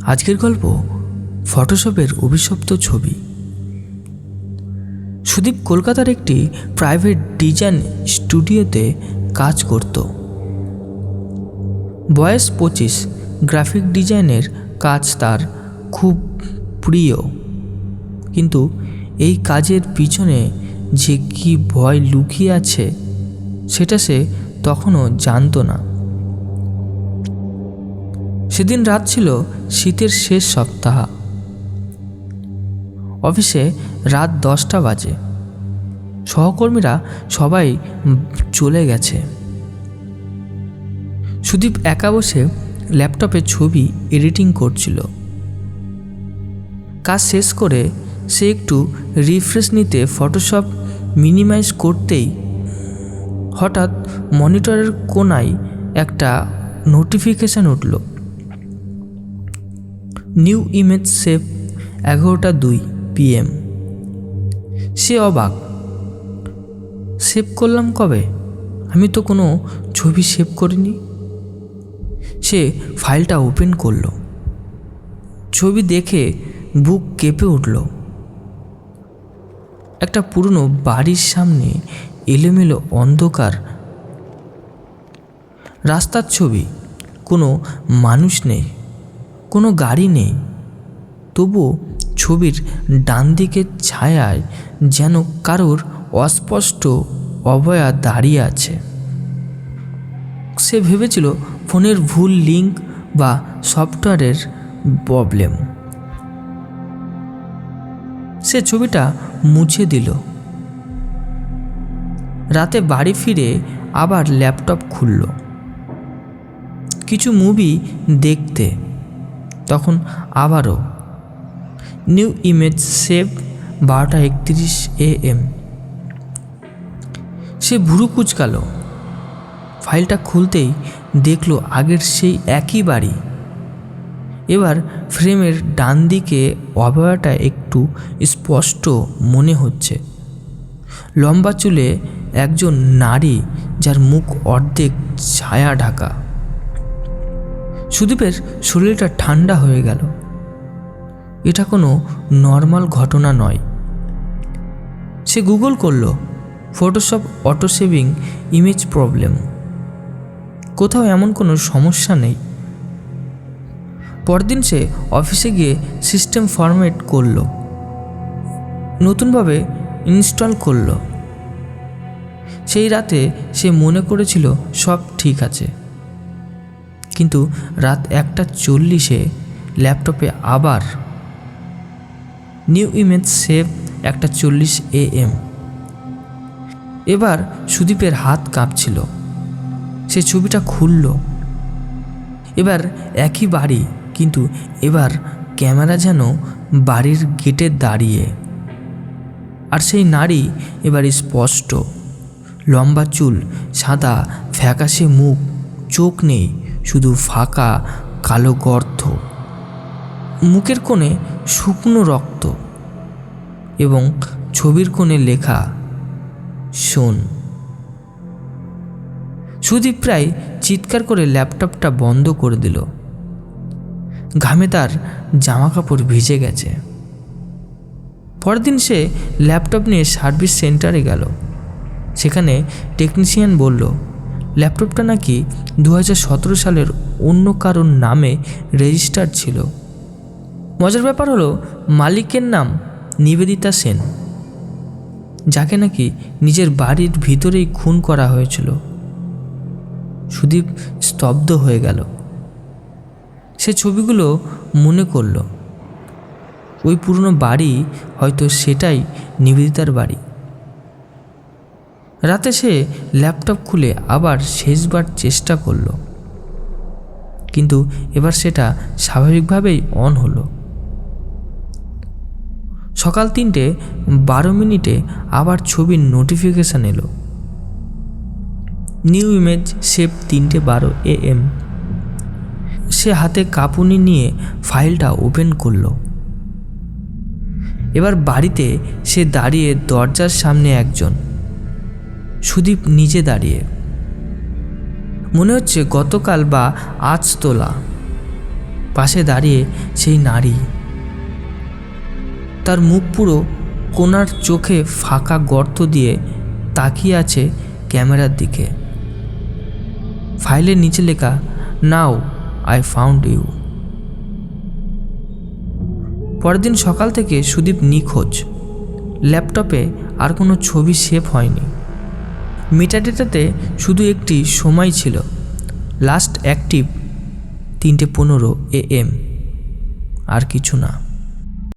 আজকের গল্প ফটোশপের অভিশপ্ত ছবি। সুদীপ কলকাতার একটি প্রাইভেট ডিজাইন স্টুডিওতে কাজ করত। বয়স 25। গ্রাফিক ডিজাইনের কাজ তার খুব প্রিয়, কিন্তু এই কাজের পিছনে যে কি ভয় লুকিয়ে আছে সেটা সে তখনও জানত না। সেদিন রাত ছিল শীতের শেষ সপ্তাহ। অফিসে রাত 10টা বাজে। সহকর্মীরা সবাই চলে গেছে। সুদীপ একা বসে ল্যাপটপে ছবি এডিটিং করছিল। কাজ শেষ করে সে একটু রিফ্রেশ নিতে ফটোশপ মিনিমাইজ করতেই হঠাৎ মনিটরের কোণায় একটা নোটিফিকেশান উঠল। New image save 11:02 PM। সে অবাক। সেভ করলাম কবে? আমি তো কোনো ছবি সেভ করিনি। সে ফাইলটা ওপেন করল। ছবি দেখে বুক কেঁপে উঠল। একটা পুরনো বাড়ির সামনে এলোমেলো অন্ধকার রাস্তার ছবি। কোনো মানুষ নেই, কোনো গাড়ি নেই, তবুও ছবির ডান দিকের ছায়ায় যেন কারোর অস্পষ্ট অবয়ব দাঁড়িয়ে আছে। সে ভেবেছিল ফোনের ভুল লিঙ্ক বা সফটওয়্যারের প্রবলেম। সে ছবিটা মুছে দিল। রাতে বাড়ি ফিরে আবার ল্যাপটপ খুলল কিছু মুভি দেখতে। তখন আবারও নিউ ইমেজ সেভ 12:31 AM। সে ভুরু কুঁচকাল। ফাইলটা খুলতেই দেখলো আগের সেই একই বাড়ি। এবার ফ্রেমের ডান দিকে অবয়বটা একটু স্পষ্ট মনে হচ্ছে। লম্বা চুলে একজন নারী, যার মুখ অর্ধেক ছায়া ঢাকা। সুদীপের শরীরটা ঠান্ডা হয়ে গেল। এটা কোনো নর্মাল ঘটনা নয়। সে গুগল করল Photoshop auto saving image problem. কোথাও এমন কোনো সমস্যা নেই। পরদিন সে অফিসে গিয়ে সিস্টেম ফরম্যাট করল, নতুনভাবে ইনস্টল করল। সেই রাতে সে মনে করেছিল সব ঠিক আছে, কিন্তু রাত 1:40 ল্যাপটপে আবার নিউ ইমেজ সেভ 1:40 AM। এবার সুদীপের হাত কাঁপছিল। সে ছবিটা খুলল। এবার একই বাড়ি, কিন্তু এবার ক্যামেরা যেন বাড়ির গেটে দাঁড়িয়ে। আর সেই নারী এবার স্পষ্ট। লম্বা চুল, সাদা ফ্যাকাশে মুখ, চোখ নেই, শুধু ফাঁকা কালো গর্ত। মুখের কোণে শুকনো রক্ত এবং ছবির কোণে লেখা শোন। সুদীপ প্রায় চিৎকার করে ল্যাপটপটা বন্ধ করে দিল। ঘামে তার জামা কাপড় ভিজে গেছে। পরদিন সে ল্যাপটপ নিয়ে সার্ভিস সেন্টারে গেল। সেখানে টেকনিশিয়ান বলল ল্যাপটপটা নাকি 2017 সালের অন্য কারোর নামে রেজিস্টার ছিল। মজার ব্যাপার হলো মালিকের নাম নিবেদিতা সেন, যাকে নাকি নিজের বাড়ির ভিতরেই খুন করা হয়েছিল। সুদীপ স্তব্ধ হয়ে গেল। সে ছবিগুলো মনে করল। ওই পুরনো বাড়ি, হয়তো সেটাই নিবেদিতার বাড়ি। রাতে সে ল্যাপটপ খুলে আবার শেষবার চেষ্টা করল, কিন্তু এবার সেটা স্বাভাবিকভাবেই অন হলো। সকাল 3:12 আবার ছবির নোটিফিকেশান এলো। New image save 3:12 AM। সে হাতে কাঁপুনি নিয়ে ফাইলটা ওপেন করল। এবার বাড়িতে সে দাঁড়িয়ে, দরজার সামনে একজন। সুদীপ নিজে দাঁড়িয়ে। মনে হচ্ছে গতকাল বা আজ তোলা। পাশে দাঁড়িয়ে সেই নারী। তার মুখ পুরো কোণার চোখে ফাঁকা গর্ত দিয়ে তাকিয়ে আছে ক্যামেরার দিকে। ফাইলের নিচে লেখা, নাও আই ফাউন্ড ইউ। পরের দিন সকাল থেকে সুদীপ নিখোঁজ। ল্যাপটপে আর কোনো ছবি সেভ হয়নি। মেটাডেটাতে শুধু একটি সময় ছিল, লাস্ট অ্যাক্টিভ 3:15 AM, আর কিছু না।